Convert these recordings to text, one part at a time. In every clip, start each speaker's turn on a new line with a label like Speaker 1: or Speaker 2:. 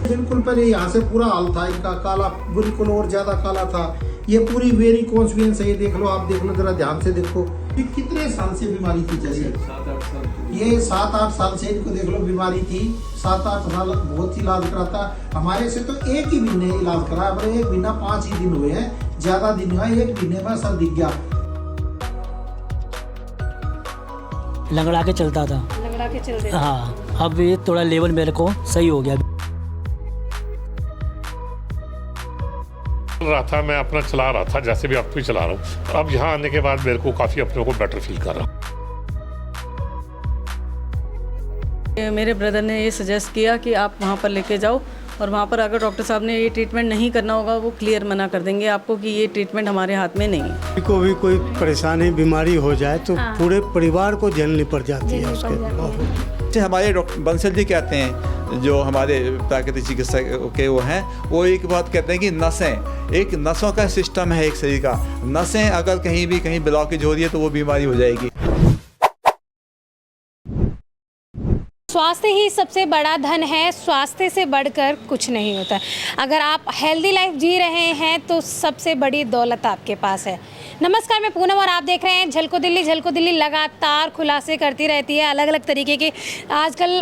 Speaker 1: बिल्कुल पहले यहाँ से पूरा हाल था इनका, काला बिल्कुल और ज्यादा काला था। ये पूरी वेरी कॉन्सिक्वेंस है, ये देख लो, आप देख लो जरा ध्यान से देखो। ये कितने साल से बीमारी थी? जैसे
Speaker 2: 7-8 साल।
Speaker 1: ये 7-8 साल से इनको देख लो बीमारी थी। 7-8 साल बहुत इलाज कराता। हमारे से तो एक ही महीने इलाज करा, अब एक महीना 5 ही दिन हुए हैं, ज्यादा दिन हुआ, एक महीने में सब दिख गया।
Speaker 3: लंगड़ा के चलता था,
Speaker 4: लंगड़ा के चलते।
Speaker 3: हाँ, अब ये थोड़ा लेवल मेरे को सही हो गया।
Speaker 5: रहा था, मैं अपना चला रहा था जैसे भी अब भी चला रहा हूँ। अब यहाँ आने के बाद मेरे को काफ़ी अपने को बेटर फील कर रहा हूँ।
Speaker 6: मेरे ब्रदर ने ये सजेस्ट किया कि आप वहाँ पर लेके जाओ, और वहाँ पर अगर डॉक्टर साहब ने ये ट्रीटमेंट नहीं करना होगा वो क्लियर मना कर देंगे आपको कि ये ट्रीटमेंट हमारे हाथ में नहीं है।
Speaker 7: किसी को भी कोई परेशानी बीमारी हो जाए तो पूरे परिवार को झेलनी पड़ जाती है उसके।
Speaker 2: हमारे डॉक्टर बंसल जी कहते हैं, जो हमारे प्राकृतिक चिकित्सक के वो हैं, वो एक बात कहते हैं कि नसें, एक नसों का सिस्टम है एक शरीर का, नसें अगर कहीं ब्लॉकेज हो रही है तो वो बीमारी हो जाएगी।
Speaker 4: स्वास्थ्य ही सबसे बड़ा धन है, स्वास्थ्य से बढ़कर कुछ नहीं होता। अगर आप हेल्दी लाइफ जी रहे हैं तो सबसे बड़ी दौलत आपके पास है। नमस्कार, मैं पूनम और आप देख रहे हैं झलको दिल्ली। झलको दिल्ली लगातार खुलासे करती रहती है अलग अलग तरीके के। आजकल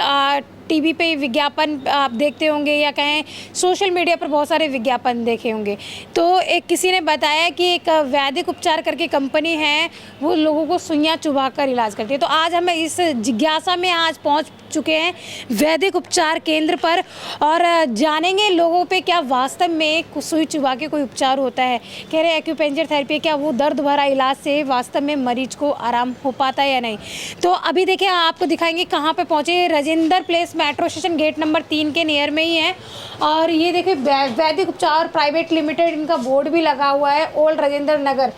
Speaker 4: टीवी पे विज्ञापन आप देखते होंगे, या कहें सोशल मीडिया पर बहुत सारे विज्ञापन देखे होंगे। तो एक किसी ने बताया कि एक वैदिक उपचार करके कंपनी है, वो लोगों को सुइयां चुभा कर इलाज करती है। तो आज हम इस जिज्ञासा में आज पहुंच चुके हैं वैदिक उपचार केंद्र पर, और जानेंगे लोगों पे क्या वास्तव में सुई चुभा के कोई उपचार होता है। कह रहे एक्यूपेंचर थेरेपी, क्या वो दर्द भरा इलाज से वास्तव में मरीज को आराम हो पाता है या नहीं। तो अभी देखिए आपको दिखाएंगे कहाँ पे पहुँचे। Rajendra place metro station gate number 3 के नियर में ही है। और ये देखिए वैदिक उपचार प्राइवेट लिमिटेड, इनका बोर्ड भी लगा हुआ है। ओल्ड राजेंद्र नगर,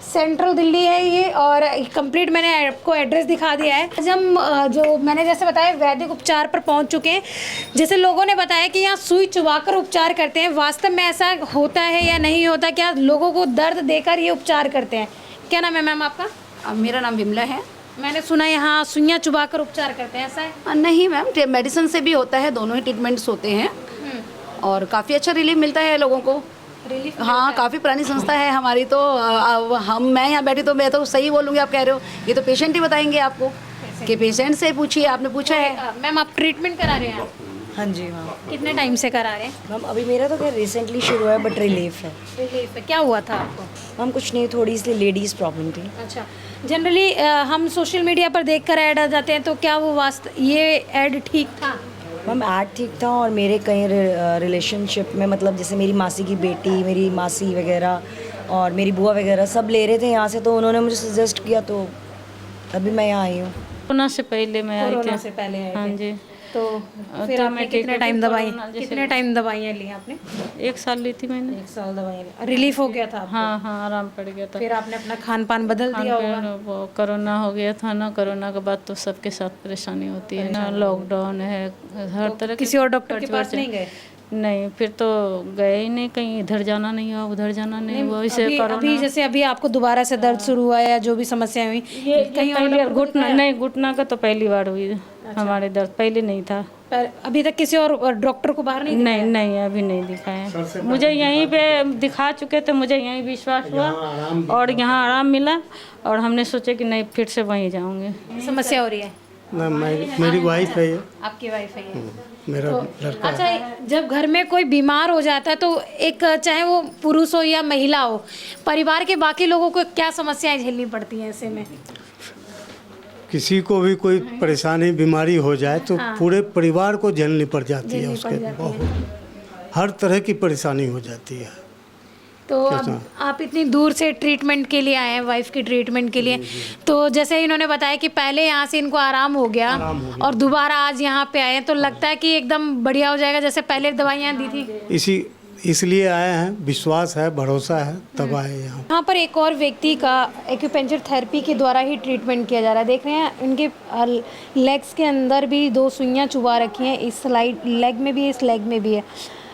Speaker 4: सेंट्रल दिल्ली है ये। और कंप्लीट मैंने आपको एड्रेस दिखा दिया है। आज हम जो मैंने जैसे बताया वैदिक उपचार पर पहुंच चुके हैं। जैसे लोगों ने बताया कि यहाँ सुई चुबाकर उपचार करते हैं, वास्तव में ऐसा होता है या नहीं होता? क्या लोगों को दर्द देकर ये उपचार करते हैं? क्या नाम है मैम आपका?
Speaker 8: मेरा नाम विमला है।
Speaker 4: मैंने सुना यहाँ सुइयां चुबाकर उपचार करते हैं, ऐसा है?
Speaker 8: नहीं मैम, मेडिसिन से भी होता है, दोनों ही ट्रीटमेंट्स होते हैं और काफ़ी अच्छा रिलीफ मिलता है लोगों को।
Speaker 4: रिलीफ?
Speaker 8: हाँ, काफ़ी पुरानी संस्था है हमारी। तो मैं यहाँ बैठी तो मैं तो सही बोलूँगी, आप कह रहे हो, ये तो पेशेंट ही बताएंगे आपको कि पेशेंट से पूछिए, आपने पूछा है।
Speaker 4: मैम आप ट्रीटमेंट करा रहे हैं?
Speaker 6: हाँ जी, हाँ।
Speaker 4: कितने टाइम से करा रहे हैं?
Speaker 6: मैम अभी मेरा तो क्या रिसेंटली शुरू है, बट रिलीफ है।
Speaker 4: रिलीफ है? क्या हुआ था आपको?
Speaker 6: मैम कुछ नहीं, थोड़ी सी लेडीज़ प्रॉब्लम थी।
Speaker 4: अच्छा, जनरली हम सोशल मीडिया पर देखकर ऐड आ जाते हैं, तो क्या वो ये ऐड ठीक था?
Speaker 6: मैम ऐड ठीक था, और मेरे कई रिलेशनशिप में, मतलब जैसे मेरी मासी की बेटी, मेरी मासी वगैरह और मेरी बुआ वगैरह सब ले रहे थे यहाँ से, तो उन्होंने मुझे सजेस्ट किया, तो अभी मैं यहाँ आई हूँ।
Speaker 9: कोरोना से पहले मैं आई थी।
Speaker 4: कोरोना से पहले आए थे?
Speaker 9: हाँ जी।
Speaker 4: तो फिर आपने कितने टाइम दवाइयाँ ली आपने?
Speaker 9: 1 साल ली थी मैंने।
Speaker 4: 1 साल दवाइयाँ ली, रिलीफ हो गया था आपको?
Speaker 9: हाँ हाँ, आराम पड़ गया था।
Speaker 4: फिर आपने अपना खान पान बदल दिया होगा?
Speaker 9: वो कोरोना हो गया था ना, कोरोना के बाद तो सबके साथ परेशानी होती है ना, लॉकडाउन है, हर तरह।
Speaker 4: किसी और डॉक्टर के पास नहीं गए?
Speaker 9: नहीं, फिर तो गए ही नहीं कहीं, इधर जाना नहीं हुआ, उधर जाना नहीं हुआ। इसे
Speaker 4: अभी जैसे अभी आपको दोबारा से दर्द शुरू हुआ या जो भी समस्या हुई,
Speaker 9: कहीं और घुटना नहीं, घुटना का तो पहली बार हुई हमारे, दर्द पहले नहीं था।
Speaker 4: पर अभी तक किसी और डॉक्टर को बाहर
Speaker 9: नहीं अभी नहीं दिखाया। मुझे यहीं पे दिखा चुके थे, मुझे यहीं विश्वास हुआ और यहाँ आराम मिला, और हमने सोचा कि नहीं, फिर से वहीं जाऊँगे।
Speaker 4: समस्या हो रही है?
Speaker 7: मेरी वाइफ है ये।
Speaker 4: आपकी वाइफ है ये?
Speaker 7: मेरा लड़का।
Speaker 4: अच्छा, जब घर में कोई बीमार हो जाता है तो एक, चाहे वो पुरुष हो या महिला हो, परिवार के बाकी लोगों को क्या समस्याएं झेलनी पड़ती हैं ऐसे में?
Speaker 7: किसी को भी कोई परेशानी बीमारी हो जाए तो पूरे परिवार को झेलनी पड़ जाती है उसके। बहुत हर तरह की परेशानी हो जाती है।
Speaker 4: तो अब आप इतनी दूर से ट्रीटमेंट के लिए आए हैं, वाइफ की ट्रीटमेंट के लिए, तो जैसे इन्होंने बताया कि पहले यहाँ से इनको आराम हो गया और दोबारा आज यहाँ पे आए हैं, तो लगता है कि एकदम बढ़िया हो जाएगा जैसे पहले दवाइयाँ दी थी?
Speaker 7: इसलिए आए हैं, विश्वास है, भरोसा है, तब आए यहाँ
Speaker 4: पर एक और व्यक्ति का एक्यूपेंचर थेरेपी के द्वारा ही ट्रीटमेंट किया जा रहा है। देख रहे हैं इनके लेग्स के अंदर भी 2 सुइयाँ चुभा रखी हैं, इस लेग में भी, इस लेग में भी है।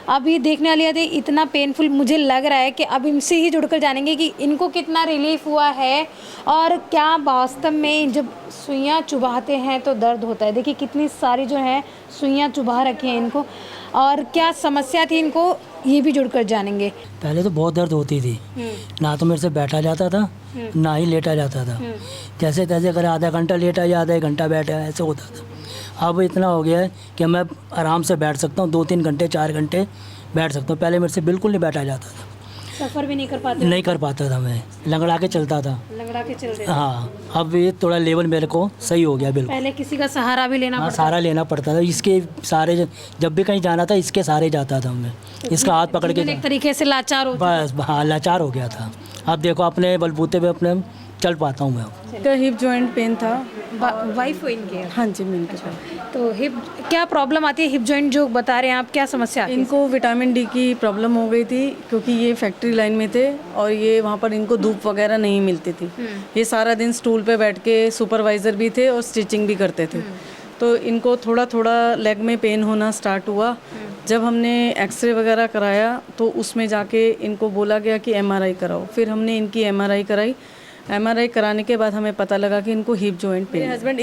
Speaker 4: अभी देखने वाली बात है, इतना पेनफुल मुझे लग रहा है कि अब इनसे ही जुड़कर जानेंगे कि इनको कितना रिलीफ हुआ है और क्या वास्तव में जब सुइयां चुभाते हैं तो दर्द होता है। देखिए कितनी सारी जो है सुइयां चुभा रखी हैं इनको। और क्या समस्या थी इनको, ये भी जुड़कर जानेंगे।
Speaker 3: पहले तो बहुत दर्द होती थी, ना तो मेरे से बैठा जाता था ना ही लेटा जाता था। जैसे तैसे अगर आधा घंटा लेटा या आधा घंटा बैठा, ऐसे होता था। अब इतना हो गया है कि मैं आराम से बैठ सकता हूँ, 2-3 घंटे 4 घंटे बैठ सकता हूँ। पहले मेरे से बिल्कुल नहीं बैठा जाता था,
Speaker 4: सफ़र भी नहीं कर पाते?
Speaker 3: नहीं कर पाता था, मैं लंगड़ा के चलता था।
Speaker 4: लंगड़ा के चलते?
Speaker 3: हाँ, अब ये थोड़ा लेवल मेरे को सही हो गया बिल्कुल।
Speaker 4: पहले किसी का सहारा भी लेना
Speaker 3: हाँ,
Speaker 4: पड़ता?
Speaker 3: सहारा लेना पड़ता था। इसके सारे जब भी कहीं जाना था इसके सहारे जाता था मैं, इसका हाथ पकड़ के।
Speaker 4: एक तरीके से लाचार हो?
Speaker 3: बस हाँ, लाचार हो गया था। अब देखो अपने बलबूते पे अपने चल पाता हूँ मैं।
Speaker 10: का हिप जॉइंट पेन था।
Speaker 4: वाइफ हो इनके?
Speaker 10: हाँ जी, मिनके था।
Speaker 4: तो हिप क्या प्रॉब्लम आती है? हिप जॉइंट जो बता रहे हैं आप, क्या समस्या आती है?
Speaker 10: इनको विटामिन डी की प्रॉब्लम हो गई थी, क्योंकि ये फैक्ट्री लाइन में थे और ये वहाँ पर इनको धूप वगैरह नहीं मिलती थी। ये सारा दिन स्टूल पे बैठ के सुपरवाइज़र भी थे और स्टिचिंग भी करते थे। तो इनको थोड़ा थोड़ा लेग में पेन होना स्टार्ट हुआ। जब हमने एक्सरे वगैरह कराया तो उसमें जाके इनको बोला गया कि एमआरआई कराओ। फिर हमने इनकी एमआरआई कराई। एमआरआई कराने के बाद हमें पता लगा कि इनको हिप जॉइंट पेन। मेरे हस्बैंड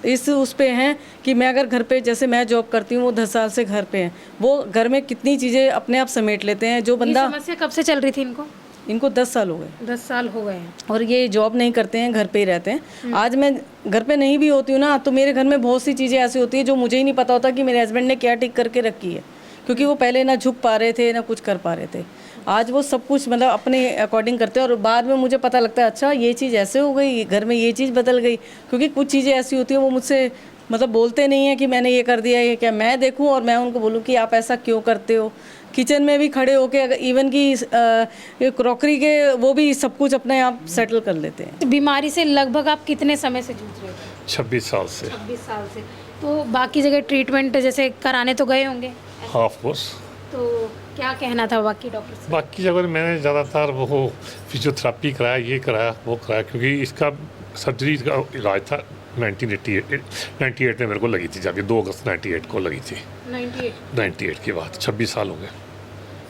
Speaker 10: इस उस पे हैं कि मैं अगर घर पे, जैसे मैं जॉब करती हूँ, वो 10 साल से घर पे हैं, वो घर में कितनी चीज़ें अपने आप समेट लेते हैं। जो बंदा,
Speaker 4: ये समस्या कब से चल रही थी इनको?
Speaker 10: इनको 10 साल हो गए।
Speaker 4: 10 साल हो गए हैं।
Speaker 10: और ये जॉब नहीं करते हैं, घर पे ही रहते हैं। आज मैं घर पे नहीं भी होती हूँ ना, तो मेरे घर में बहुत सी चीज़ें ऐसी होती है जो मुझे ही नहीं पता होता कि मेरे हस्बैंड ने क्या टिक करके रखी है, क्योंकि वो पहले ना झुक पा रहे थे ना कुछ कर पा रहे थे। आज वो सब कुछ मतलब अपने अकॉर्डिंग करते हैं और बाद में मुझे पता लगता है अच्छा ये चीज़ ऐसे हो गई, घर में ये चीज़ बदल गई। क्योंकि कुछ चीज़ें ऐसी होती हैं वो मुझसे मतलब बोलते नहीं हैं कि मैंने ये कर दिया, ये क्या मैं देखूं और मैं उनको बोलूं कि आप ऐसा क्यों करते हो। किचन में भी खड़े होके अगर इवन की क्रॉकरी के वो भी सब कुछ अपने आप सेटल कर लेते हैं।
Speaker 4: बीमारी से लगभग आप कितने समय से जूझ रहे थे?
Speaker 5: 26 साल से।
Speaker 4: 26 साल से। तो बाकी जगह ट्रीटमेंट जैसे कराने तो गए होंगे?
Speaker 5: हाँ, ऑफ कोर्स।
Speaker 4: तो क्या कहना था बाकी डॉक्टर से?
Speaker 5: बाकी जगह मैंने ज़्यादातर वो फिजियोथेरेपी कराया, ये कराया, वो कराया, क्योंकि इसका सर्जरी का इलाज था 1998 में मेरे को लगी थी, जब 2 अगस्त 98 को लगी थी। 98 के बाद 26 साल हो गए।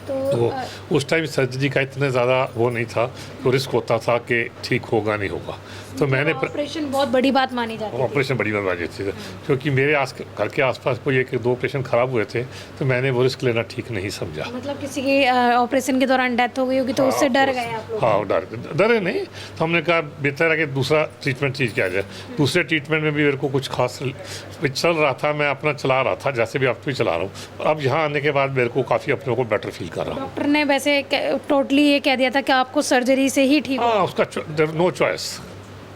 Speaker 5: तो उस टाइम सर्जरी का इतना ज़्यादा वो नहीं था, तो रिस्क होता था कि ठीक होगा नहीं होगा। तो मैंने
Speaker 4: ऑपरेशन बहुत बड़ी बात मानी जाती है।
Speaker 5: ऑपरेशन बड़ी बात मानी जाती है, क्योंकि मेरे घर के आसपास कोई 1-2 ऑपरेशन ख़राब हुए थे, तो मैंने वो रिस्क लेना ठीक नहीं समझा।
Speaker 4: मतलब किसी की ऑपरेशन के दौरान डेथ हो गई होगी तो उससे डर गए आप लोग?
Speaker 5: हाँ, डरे नहीं, तो हमने कहा बेहतर है कि दूसरा ट्रीटमेंट चीज़ किया जाए। दूसरे ट्रीटमेंट में भी मेरे को कुछ खास चल रहा था, मैं अपना चला रहा था, जैसे भी अब भी चला रहा हूँ। अब यहाँ आने के बाद मेरे को काफ़ी अपने को बेटर फील कर रहा हूँ।
Speaker 4: डॉक्टर ने वैसे टोटली ये कह दिया था कि आपको सर्जरी से ही ठीक?
Speaker 5: हाँ, उसका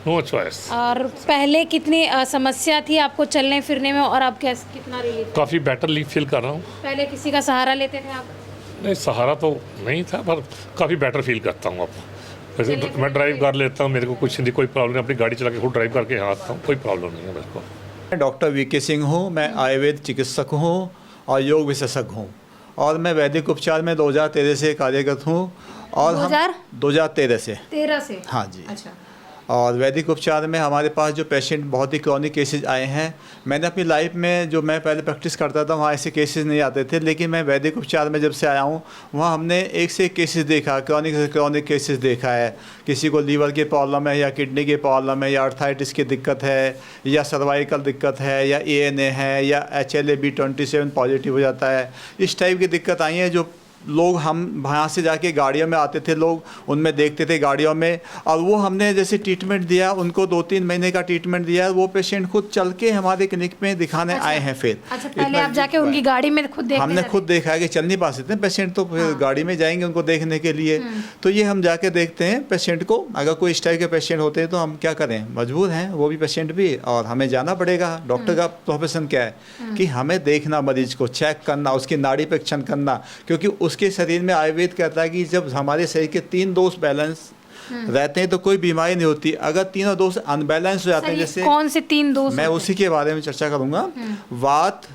Speaker 5: नो चॉइस।
Speaker 4: और पहले कितनी समस्या थी आपको चलने फिरने में, और अब कितना रिलीफ?
Speaker 5: काफ़ी बेटर लीव फील कर रहा हूँ।
Speaker 4: पहले किसी का सहारा लेते थे आप?
Speaker 5: नहीं, सहारा तो नहीं था, पर काफ़ी बेटर फील करता हूँ अब। वैसे मैं ड्राइव कर लेता हूँ, मेरे को कुछ नहीं, कोई प्रॉब्लम नहीं, अपनी गाड़ी चला के खुद ड्राइव करके यहाँ आता हूँ, कोई प्रॉब्लम नहीं है मेरे को।
Speaker 2: मैं डॉक्टर वीके सिंह हूँ, मैं आयुर्वेद चिकित्सक हूँ और योग विशेषज्ञ हूँ, और मैं वैदिक उपचार में 2013 से कार्यरत हूँ। और 2013 से? हाँ जी।
Speaker 4: अच्छा।
Speaker 2: और वैदिक उपचार में हमारे पास जो पेशेंट बहुत ही क्रॉनिक केसेस आए हैं, मैंने अपनी लाइफ में जो मैं पहले प्रैक्टिस करता था वहाँ ऐसे केसेस नहीं आते थे, लेकिन मैं वैदिक उपचार में जब से आया हूँ वहाँ हमने एक से एक केसेस देखा, क्रॉनिक से क्रॉनिक केसेस देखा है। किसी को लीवर की प्रॉब्लम है या किडनी की प्रॉब्लम है या अर्थराइटिस की दिक्कत है या सर्वाइकल दिक्कत है या ANA है या HLA-B27 पॉजिटिव हो जाता है, इस टाइप की दिक्कत आई है। जो लोग हम वहाँ से जाके गाड़ियों में आते थे, लोग उनमें देखते थे गाड़ियों में, और वो हमने जैसे ट्रीटमेंट दिया, उनको 2-3 महीने का ट्रीटमेंट दिया, वो पेशेंट खुद चल के हमारे क्लिनिक में दिखाने आए हैं। फिर
Speaker 4: अच्छा, पहले आप जाके उनकी गाड़ी में खुद देखने
Speaker 2: हमने खुद देखा है कि चल नहीं पा सकते पेशेंट, तो फिर गाड़ी में जाएंगे उनको देखने के लिए। तो ये हम जाके देखते हैं पेशेंट को। अगर कोई इस टाइप के पेशेंट होते हैं तो हम क्या करें, मजबूर हैं वो भी पेशेंट भी, और हमें जाना पड़ेगा। डॉक्टर का प्रोफेशन क्या है कि हमें देखना, मरीज को चेक करना, उसकी नाड़ी परीक्षण करना, क्योंकि उसके शरीर में आयुर्वेद कहता है कि जब हमारे शरीर के 3 दोष बैलेंस रहते हैं तो कोई बीमारी नहीं होती। अगर तीनों दोष अनबैलेंस हो जाते हैं, जैसे
Speaker 4: कौन से 3 दोष?
Speaker 2: मैं उसी के बारे में चर्चा करूंगा। वात,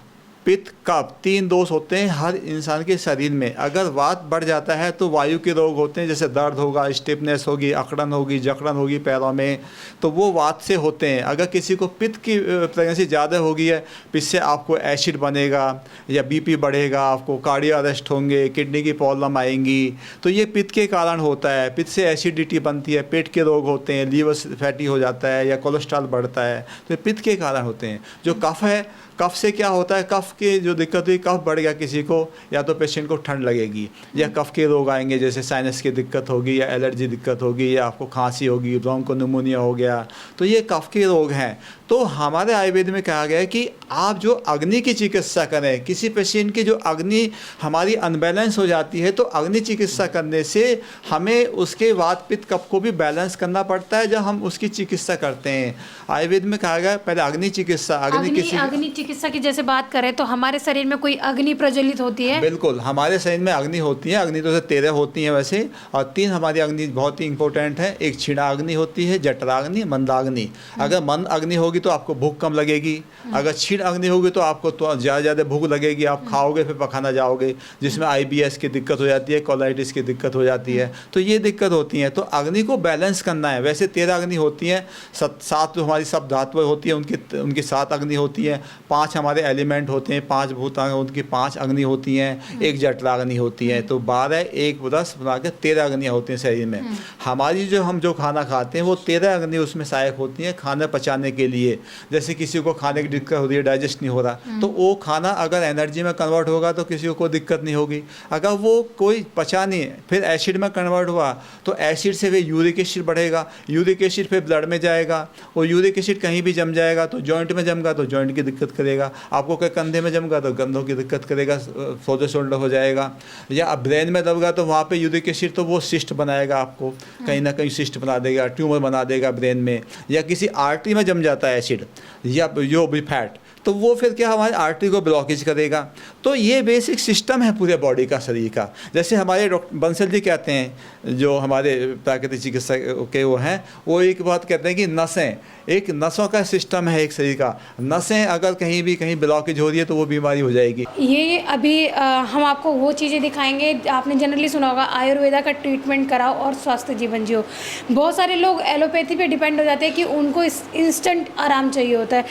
Speaker 2: पित्त, कफ, 3 दोष होते हैं हर इंसान के शरीर में। अगर वात बढ़ जाता है तो वायु के रोग होते हैं, जैसे दर्द होगा, स्टिफनेस होगी, अकड़न होगी, जकड़न होगी पैरों में, तो वो वात से होते हैं। अगर किसी को पित्त की प्रेगनेंसी ज़्यादा होगी है, पित्त से आपको एसिड बनेगा या BP बढ़ेगा, आपको कार्डियो अरेस्ट होंगे, किडनी की प्रॉब्लम आएंगी, तो ये पित्त के कारण होता है। पित्त से एसिडिटी बनती है, पेट के रोग होते हैं, लीवर फैटी हो जाता है या कोलेस्ट्रॉल बढ़ता है, तो पित्त के कारण होते हैं। जो कफ है, कफ से क्या होता है, कफ की जो दिक्कत हुई, कफ बढ़ गया किसी को, या तो पेशेंट को ठंड लगेगी, या कफ के रोग आएंगे जैसे साइनस की दिक्कत होगी, या एलर्जी दिक्कत होगी, या आपको खांसी होगी, ब्रोंकोनिमोनिया हो गया, तो ये कफ के रोग हैं। तो हमारे आयुर्वेद में कहा गया है कि आप जो अग्नि की चिकित्सा करें, किसी पेशेंट की जो अग्नि हमारी अनबैलेंस हो जाती है, तो अग्नि चिकित्सा करने से हमें उसके वात पित्त कफ को भी बैलेंस करना पड़ता है जब हम उसकी चिकित्सा करते हैं। आयुर्वेद में कहा गया है पहले अग्नि चिकित्सा,
Speaker 4: अग्नि चिकित्सा की जैसे बात करें तो हमारे शरीर में कोई अग्नि प्रज्वलित होती है?
Speaker 2: बिल्कुल, हमारे शरीर में अग्नि होती है। अग्नि तो 13 होती हैं वैसे, और 3 हमारी अग्नि बहुत ही इंपॉर्टेंट है। एक क्षीणा अग्नि होती है, जठराग्नि, मंदाग्नि। अगर मंद अग्नि होगी तो आपको भूख कम लगेगी, अगर क्षीण अग्नि होगी तो आपको तो ज़्यादा भूख लगेगी, आप खाओगे फिर पखाना जाओगे, जिसमें IBS की दिक्कत हो जाती है, कोलाइटिस की दिक्कत हो जाती है। तो ये दिक्कत होती है। तो अग्नि को बैलेंस करना है। वैसे 13 अग्नि होती हैं, 7 तो हमारी सब धातुएं होती हैं, उनकी 7 अग्नि होती हैं, 5 हमारे एलिमेंट होते हैं, 5 भूतांग, उनकी 5 अग्नि होती हैं, एक जठराग्नि होती है। तो 12 1 10 बना के 13 अग्नियाँ होती हैं शरीर में। हमारी हम जो खाना खाते हैं वो 13 अग्नि उसमें सहायक होती हैं खाना पचाने के लिए। जैसे किसी को खाने की दिक्कत हो रही है, डाइजेस्ट नहीं हो रहा, तो वो खाना अगर एनर्जी में कन्वर्ट होगा तो किसी को कोई दिक्कत नहीं होगी। अगर वो कोई पचा नहीं फिर एसिड में कन्वर्ट हुआ तो एसिड से फिर यूरिक एसिड बढ़ेगा, यूरिक एसिड फिर ब्लड में जाएगा, और यूरिक एसिड कहीं भी जम जाएगा तो जॉइंट में जमगा तो जॉइंट की दिक्कत करेगा, आपको कोई कंधे में जमगा तो कंधों की दिक्कत करेगा, शोल्डर हो जाएगा, या ब्रेन में दबगा तो वहाँ पे यूरिक एसिड तो वो सिस्ट बनाएगा, आपको कहीं ना कहीं सिस्ट बना देगा, ट्यूमर बना देगा ब्रेन में, या किसी आर्टरी में जम जाता है एसिड या जो भी फैट, तो वो फिर क्या हमारी आर्टरी को ब्लॉकेज करेगा। तो ये बेसिक सिस्टम है पूरे बॉडी का, शरीर का। जैसे हमारे डॉक्टर बंसल जी कहते हैं, जो हमारे प्राकृतिक चिकित्सा के वो हैं, वो एक बात कहते हैं कि नसें, एक नसों का सिस्टम है एक शरीर का। नसें अगर कहीं ब्लॉकेज हो रही है तो वो बीमारी हो जाएगी।
Speaker 4: ये अभी हम आपको वो चीज़ें दिखाएंगे, आपने जनरली सुना होगा आयुर्वेदा का ट्रीटमेंट कराओ और स्वस्थ जीवन जियो। बहुत सारे लोग एलोपैथी पे डिपेंड हो जाते हैं कि उनको इंस्टेंट आराम चाहिए होता है,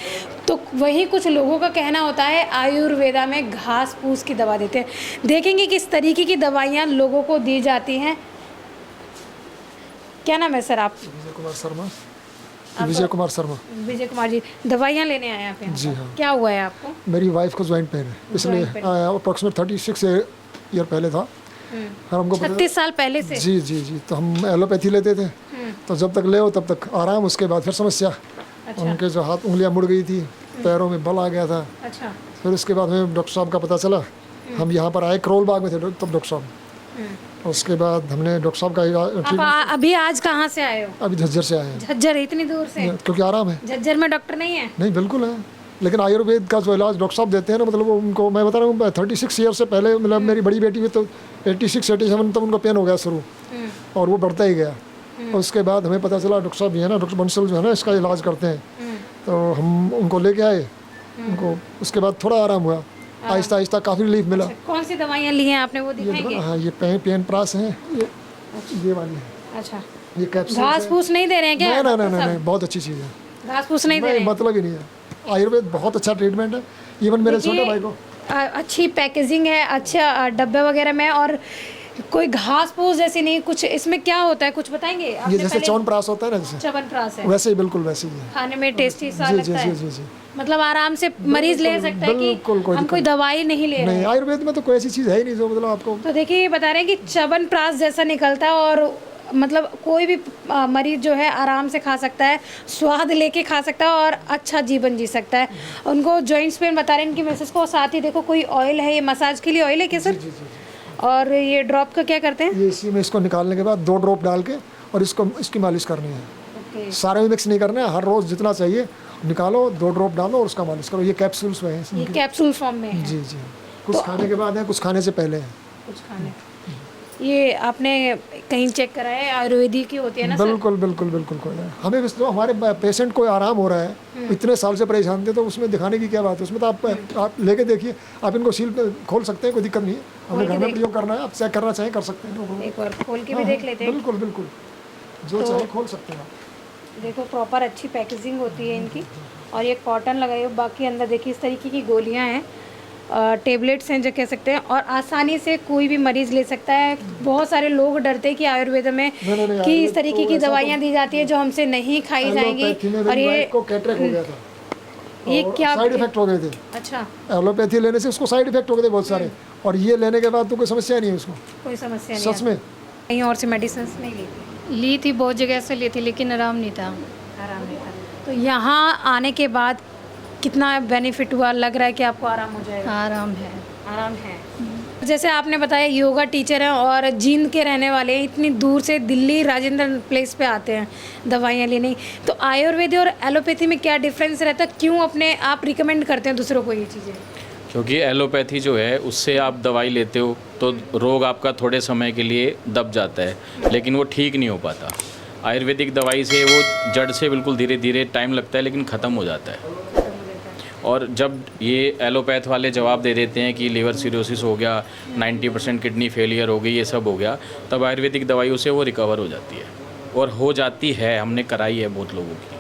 Speaker 4: तो वही कुछ लोगों का कहना होता है आयुर्वेदा में घास फूस की दवा देते हैं। देखेंगे किस तरीके की दवाइयाँ लोगों को दी जाती हैं। क्या नाम है सर आप?
Speaker 11: विजय कुमार शर्मा। विजय कुमार शर्मा।
Speaker 4: विजय कुमार जी, दवाइयाँ लेने आए आप यहाँ?
Speaker 11: जी हाँ।
Speaker 4: क्या हुआ है आपको?
Speaker 11: मेरी वाइफ को ज्वाइंट पेन है, इसलिए अप्रॉक्सीमेट 36 ईयर पहले था। हमको
Speaker 4: 36 साल पहले से?
Speaker 11: जी जी जी। तो हम एलोपैथी लेते थे, तो जब तक ले तब तक आराम, उसके बाद फिर समस्या। अच्छा। उनके जो हाथ उंगलियां मुड़ गई थी, पैरों में बल आ गया था। अच्छा। फिर उसके बाद हमें डॉक्टर साहब का पता चला, हम यहाँ पर आए, करोल बाग में थे तब डॉक्टर साहब। उसके बाद हमने डॉक्टर साहब का
Speaker 4: अभी आज कहाँ से आए हो?
Speaker 11: अभी झज्जर से आए हैं।
Speaker 4: झज्जर इतनी दूर से?
Speaker 11: क्योंकि आराम है।
Speaker 4: झज्जर में डॉक्टर नहीं है?
Speaker 11: नहीं, बिल्कुल है, लेकिन आयुर्वेद का जो इलाज डॉक्टर साहब देते हैं ना, मतलब उनको मैं बता रहा हूँ 36 ईयर से पहले, मतलब मेरी बड़ी बेटी में तो 86-87 तक उनको पेन हो गया शुरू, और वो बढ़ता ही गया। और उसके बाद हमें पता चला डॉक्टर साहब है ना, डॉक्टर बंसल जो है ना, इसका इलाज करते हैं, तो हम उनको लेके आए उनको। उसके बाद थोड़ा आराम हुआ, आहिस्ता आहिस्ता काफ़ी रिलीफ मिला।
Speaker 4: कौन सी दवाइयाँ ली हैं आपने, वो दिखाएंगे?
Speaker 11: हाँ, ये पेन प्रास है, ये वाली है।
Speaker 4: अच्छा,
Speaker 11: ये कैप्सूल।
Speaker 4: घास फूस नहीं दे रहे हैं क्या?
Speaker 11: नहीं, बहुत अच्छी चीज़ है।
Speaker 4: घास फूस नहीं दे रहे हैं?
Speaker 11: मतलब ही नहीं है, आयुर्वेद बहुत अच्छा ट्रीटमेंट है। इवन मेरे छोटे भाई को
Speaker 4: अच्छी पैकेजिंग है, अच्छा डब्बे वगैरह में, और कोई घास फूस जैसी नहीं कुछ। इसमें क्या होता है कुछ बताएंगे?
Speaker 11: ये जैसे च्यवनप्राश होता है ना, जैसे
Speaker 4: च्यवनप्राश है,
Speaker 11: वैसे ही बिल्कुल वैसे ही है।
Speaker 4: खाने में टेस्टी सा लगता है।
Speaker 11: जी जी।
Speaker 4: मतलब आराम से मरीज ले सकता है कि हम कोई दवाई नहीं ले रहे हैं।
Speaker 11: आयुर्वेद में तो कोई ऐसी चीज़ है ही नहीं जो मतलब आपको।
Speaker 4: तो देखिए, ये बता रहे हैं कि च्यवनप्राश जैसा निकलता है, और मतलब कोई भी मरीज जो है आराम से खा सकता है, स्वाद लेके खा सकता है और अच्छा जीवन जी सकता है। उनको जॉइंट्स पेन बता रहे हैं इनकी मिसेस को। साथ ही देखो कोई ऑयल है, ये मसाज के लिए ऑयल है क्या सर? जी। और ये ड्रॉप का क्या करते हैं?
Speaker 11: ये इसी में इसको निकालने के बाद 2 ड्रॉप डाल के और इसकी मालिश करनी है। सारे में मिक्स नहीं करना है, हर रोज़ जितना चाहिए निकालो, 2 ड्रॉप डालो और उसका मालिश करो। ये कैप्सूल्स में है।
Speaker 4: ये कैप्सूल फॉर्म में है?
Speaker 11: जी जी। कुछ खाने के बाद है, कुछ खाने से पहले है।
Speaker 4: कुछ खाने। ये आपने कहीं चेक करा है आयुर्वेदिक की होती है ना?
Speaker 11: बिल्कुल बिल्कुल बिल्कुल। कोई है हमें तो हमारे पेशेंट को आराम हो रहा है, इतने साल से परेशान थे, तो उसमें दिखाने की क्या बात है? उसमें तो आप लेके देखिए, आप इनको सील पे खोल सकते हैं, कोई दिक्कत नहीं है। हमें घर में प्रयोग करना है, आप चेक करना चाहें कर सकते हैं।
Speaker 4: एक बार खोल के भी देख लेते हैं।
Speaker 11: बिल्कुल बिल्कुल, जो चाहे खोल सकते हैं आप।
Speaker 4: देखो प्रॉपर अच्छी पैकेजिंग होती है इनकी, और ये कॉटन लगाई हो। बाकी अंदर देखिए इस तरीके की गोलियां हैं, टेबलेट्स हैं जो कह सकते हैं, और आसानी से कोई भी मरीज ले सकता है। बहुत सारे लोग डरते हैं कि आयुर्वेद में कि इस तरीके की दवाइयाँ दी जाती है जो हमसे नहीं खाई जाएंगी। और ये
Speaker 11: कैटरेक्ट हो गया था,
Speaker 4: ये क्या
Speaker 11: साइड इफेक्ट हो गए थे।
Speaker 4: अच्छा,
Speaker 11: एलोपैथी लेने से उसको साइड इफेक्ट हो गए थे बहुत सारे, और ये लेने के बाद तो कोई समस्या नहीं है उसको,
Speaker 4: कोई समस्या नहीं
Speaker 11: सच
Speaker 4: है।
Speaker 11: में।
Speaker 4: कहीं और से मेडिसिन नहीं ली थी?
Speaker 12: ली थी, बहुत जगह से ली थी, लेकिन आराम नहीं था।
Speaker 4: आराम नहीं था। तो यहाँ आने के बाद कितना बेनिफिट हुआ? लग रहा है कि आपको आराम हो जाएगा?
Speaker 12: आराम है।
Speaker 4: आराम है। जैसे आपने बताया योगा टीचर हैं और जींद के रहने वाले हैं, इतनी दूर से दिल्ली राजेंद्र प्लेस पे आते हैं दवाइयाँ लेने, तो आयुर्वेद और एलोपैथी में क्या डिफरेंस रहता है? क्यों अपने आप रिकमेंड करते हैं दूसरों को ये चीज़ें?
Speaker 13: क्योंकि एलोपैथी जो है उससे आप दवाई लेते हो तो रोग आपका थोड़े समय के लिए दब जाता है, लेकिन वो ठीक नहीं हो पाता। आयुर्वेदिक दवाई से वो जड़ से बिल्कुल धीरे धीरे टाइम लगता है, लेकिन ख़त्म हो जाता है। और जब ये एलोपैथ वाले जवाब दे देते हैं कि लीवर सिरोसिस हो गया, 90% किडनी फेलियर हो गई, ये सब हो गया, तब आयुर्वेदिक दवाइयों से वो रिकवर हो जाती है, और हो जाती है। हमने कराई है बहुत लोगों की।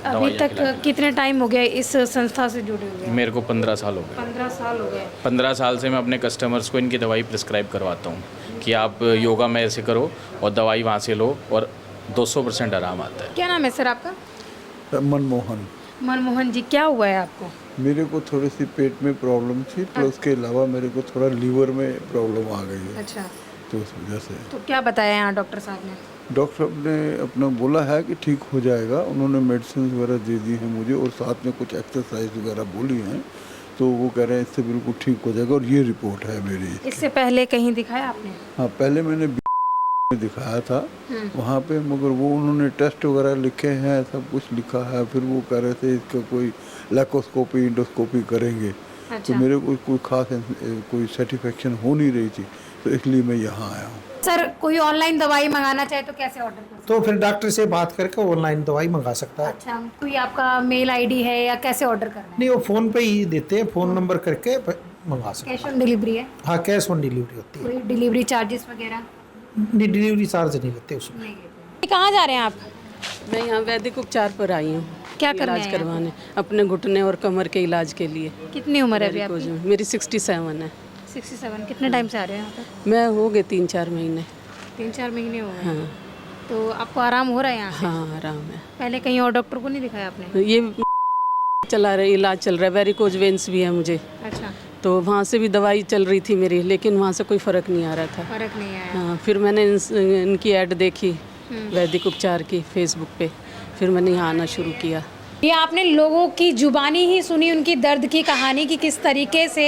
Speaker 4: अभी तक कितने टाइम हो गया इस संस्था से जुड़े हुए?
Speaker 13: मेरे को 15 साल हो गए।
Speaker 4: 15 साल हो गए।
Speaker 13: 15 साल से मैं अपने कस्टमर्स को इनकी दवाई प्रिस्क्राइब करवाता हूँ कि आप योगा मेरे से करो और दवाई वहाँ से लो, और 200% आराम आता है।
Speaker 4: क्या नाम है सर आपका?
Speaker 14: मनमोहन।
Speaker 4: मनमोहन जी, क्या हुआ है आपको?
Speaker 14: मेरे को थोड़ी सी पेट में प्रॉब्लम थी, प्लस के अलावा मेरे को थोड़ा लीवर में प्रॉब्लम आ गई है।
Speaker 4: अच्छा,
Speaker 14: तो उस वजह से।
Speaker 4: तो क्या बताया यहाँ डॉक्टर साहब ने?
Speaker 14: डॉक्टर साहब ने अपना बोला है कि ठीक हो जाएगा। उन्होंने मेडिसिन वगैरह दे दी हैं मुझे, और साथ में कुछ एक्सरसाइज वगैरह बोली हैं, तो वो कह रहे हैं इससे बिल्कुल ठीक हो जाएगा, और ये रिपोर्ट है मेरी।
Speaker 4: इससे पहले कहीं दिखाया आपने?
Speaker 14: हाँ, पहले मैंने दिखाया था वहाँ पे, मगर वो उन्होंने टेस्ट वगैरह लिखे हैं, सब कुछ लिखा है। फिर वो कह रहे थे इसका कोई लैप्रोस्कोपी इंडोस्कोपी करेंगे।
Speaker 4: अच्छा।
Speaker 14: तो मेरे को कोई खास कोई सेटिस्फेक्शन हो नहीं रही थी, तो इसलिए मैं यहाँ आया हूँ।
Speaker 4: सर, कोई ऑनलाइन दवाई मंगाना चाहे तो कैसे ऑर्डर कर?
Speaker 1: तो फिर डॉक्टर से बात करके ऑनलाइन दवाई मंगा सकता है।
Speaker 4: अच्छा, कोई आपका मेल आईडी है या कैसे ऑर्डर करना है?
Speaker 1: नहीं, वो फ़ोन पे ही देते हैं, फ़ोन नंबर करके मंगा सकते हैं।
Speaker 4: कैश ऑन डिलीवरी है?
Speaker 1: हाँ, कैश ऑन डिलीवरी होती है।
Speaker 4: कोई डिलीवरी चार्जेस वगैरह?
Speaker 1: नहीं, डिलीवरी चार्ज नहीं लेते उसमें।
Speaker 4: नहीं लेते। कहाँ जा रहे हैं आप?
Speaker 10: मैं यहाँ वैदिक उपचार पर आई हूँ।
Speaker 4: क्या करने
Speaker 10: इलाज
Speaker 4: आए हैं
Speaker 10: करवाने, अपने घुटने और कमर के इलाज के लिए।
Speaker 4: कितनी उम्र है अभी आपकी?
Speaker 10: मेरी 67 है।
Speaker 4: 67। कितने टाइम से आ रहे हैं यहाँ पर?
Speaker 10: मैं हो गए 3-4 महीने।
Speaker 4: 3-4 महीने हो गए।
Speaker 10: हाँ।
Speaker 4: तो आपको आराम हो रहा है यहाँ से?
Speaker 10: हाँ, आराम है।
Speaker 4: पहले कहीं और डॉक्टर को नहीं दिखाया आपने?
Speaker 10: ये चला रहे इलाज चल रहा है, वेरिकोज वेंस भी है मुझे।
Speaker 4: अच्छा,
Speaker 10: तो वहाँ से भी दवाई चल रही थी मेरी, लेकिन वहाँ से कोई फ़र्क नहीं आ रहा था।
Speaker 4: फर्क नहीं आया।
Speaker 10: हाँ, फिर मैंने इनकी ऐड देखी वैदिक उपचार की फेसबुक पे, फिर मैंने यहाँ आना शुरू किया।
Speaker 4: ये आपने लोगों की जुबानी ही सुनी, उनकी दर्द की कहानी कि किस तरीके से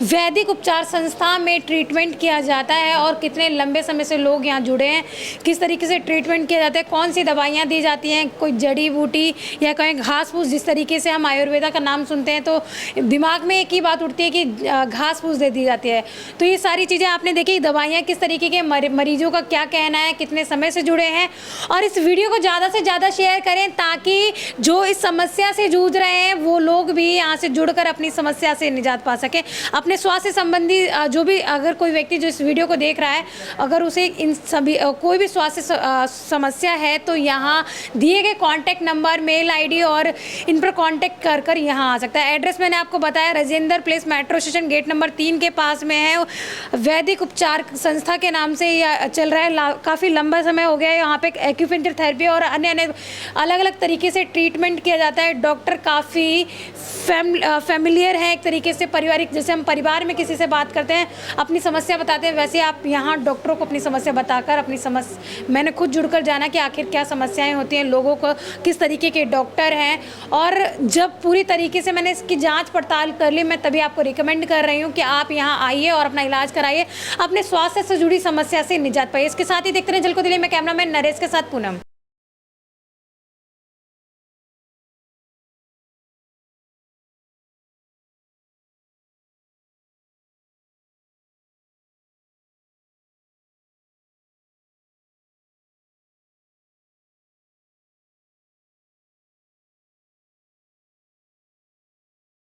Speaker 4: वैदिक उपचार संस्था में ट्रीटमेंट किया जाता है और कितने लंबे समय से लोग यहाँ जुड़े हैं, किस तरीके से ट्रीटमेंट किया जाता है, कौन सी दवाइयाँ दी जाती हैं, कोई जड़ी बूटी या कहीं घास फूस। जिस तरीके से हम आयुर्वेदा का नाम सुनते हैं तो दिमाग में एक ही बात उठती है कि घास फूस दे दी जाती है। तो ये सारी चीज़ें आपने देखी, दवाइयाँ किस तरीके के, मरीजों का क्या कहना है, कितने समय से जुड़े हैं। और इस वीडियो को ज़्यादा से ज़्यादा शेयर करें ताकि जो इस समस्या से जूझ रहे हैं वो लोग भी यहाँ से जुड़कर अपनी समस्या से निजात पा सकें। अपने स्वास्थ्य संबंधी जो भी, अगर कोई व्यक्ति जो इस वीडियो को देख रहा है, अगर उसे इन सभी कोई भी स्वास्थ्य समस्या है तो यहाँ दिए गए कॉन्टैक्ट नंबर, मेल आईडी और इन पर कॉन्टैक्ट कर कर यहाँ आ सकता है। एड्रेस मैंने आपको बताया, Rajendra place, metro station, gate number 3 के पास में है। वैदिक उपचार संस्था के नाम से यह चल रहा है, काफ़ी लंबा समय हो गया है। यहाँ पे एक्यूपेंचर थेरेपी और अन्य अन्य अलग अलग तरीके से ट्रीटमेंट किया जाता है। डॉक्टर काफ़ी फैमिलियर है एक तरीके से, पारिवारिक, जैसे हम परिवार में किसी से बात करते हैं, अपनी समस्या बताते हैं, वैसे आप यहाँ डॉक्टरों को अपनी समस्या बताकर अपनी मैंने खुद जुड़कर जाना कि आखिर क्या समस्याएं होती हैं, लोगों को किस तरीके के डॉक्टर हैं। और जब पूरी तरीके से मैंने इसकी जाँच पड़ताल कर ली, मैं तभी आपको रिकमेंड कर रही हूँ कि आप यहाँ आइए और अपना इलाज कराइए, अपने स्वास्थ्य से जुड़ी समस्या से निजात पाइए। इसके साथ ही देखते रहे जल को दिल्ली में, कैमरामैन नरेश के साथ पूनम।